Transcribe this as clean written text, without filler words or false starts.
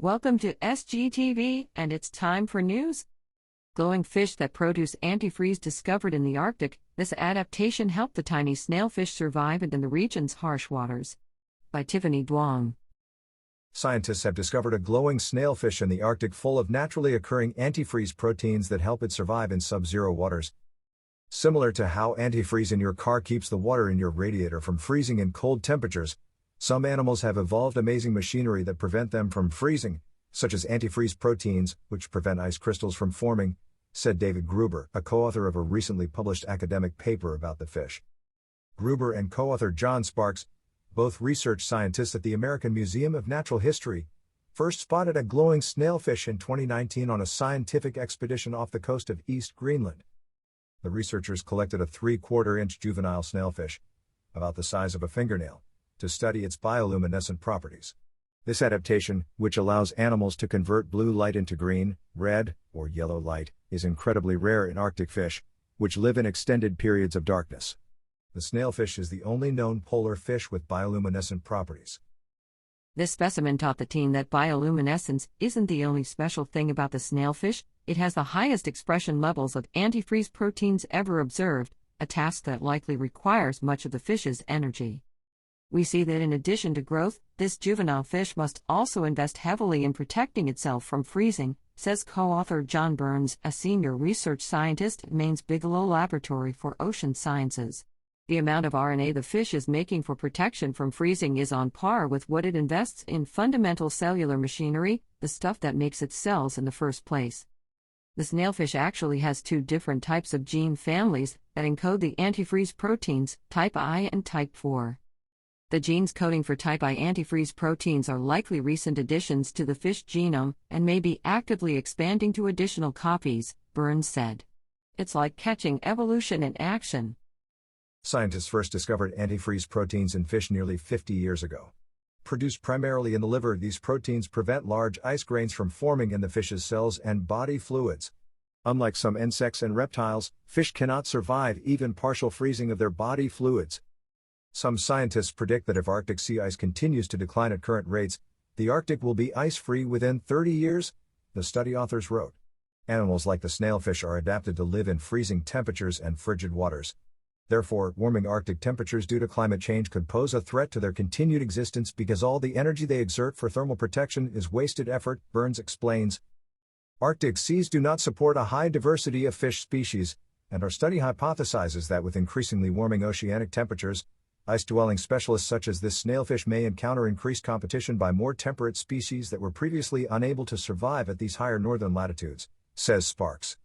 Welcome to SGTV, and it's time for news. Glowing fish that produce antifreeze discovered in the Arctic. This adaptation helped the tiny snailfish survive in the region's harsh waters. By Tiffany Duong. Scientists have discovered a glowing snailfish in the Arctic full of naturally occurring antifreeze proteins that help it survive in subzero waters. Similar to how antifreeze in your car keeps the water in your radiator from freezing in cold temperatures, some animals have evolved amazing machinery that prevent them from freezing, such as antifreeze proteins, which prevent ice crystals from forming, said David Gruber, a co-author of a recently published academic paper about the fish. Gruber and co-author John Sparks, both research scientists at the American Museum of Natural History, first spotted a glowing snailfish in 2019 on a scientific expedition off the coast of East Greenland. The researchers collected a 3/4-inch juvenile snailfish, about the size of a fingernail, to study its bioluminescent properties. This adaptation, which allows animals to convert blue light into green, red, or yellow light, is incredibly rare in Arctic fish, which live in extended periods of darkness. The snailfish is the only known polar fish with bioluminescent properties. This specimen taught the team that bioluminescence isn't the only special thing about the snailfish. It has the highest expression levels of antifreeze proteins ever observed, a task that likely requires much of the fish's energy. We see that in addition to growth, this juvenile fish must also invest heavily in protecting itself from freezing, says co-author John Burns, a senior research scientist at Maine's Bigelow Laboratory for Ocean Sciences. The amount of RNA the fish is making for protection from freezing is on par with what it invests in fundamental cellular machinery, the stuff that makes its cells in the first place. The snailfish actually has two different types of gene families that encode the antifreeze proteins, type I and type 4. The genes coding for type I antifreeze proteins are likely recent additions to the fish genome and may be actively expanding to additional copies, Burns said. It's like catching evolution in action. Scientists first discovered antifreeze proteins in fish nearly 50 years ago. Produced primarily in the liver, these proteins prevent large ice grains from forming in the fish's cells and body fluids. Unlike some insects and reptiles, fish cannot survive even partial freezing of their body fluids. Some scientists predict that if Arctic sea ice continues to decline at current rates, the Arctic will be ice-free within 30 years, the study authors wrote. Animals like the snailfish are adapted to live in freezing temperatures and frigid waters. Therefore, warming Arctic temperatures due to climate change could pose a threat to their continued existence because all the energy they exert for thermal protection is wasted effort, Burns explains. Arctic seas do not support a high diversity of fish species, and our study hypothesizes that with increasingly warming oceanic temperatures, ice-dwelling specialists such as this snailfish may encounter increased competition by more temperate species that were previously unable to survive at these higher northern latitudes, says Sparks.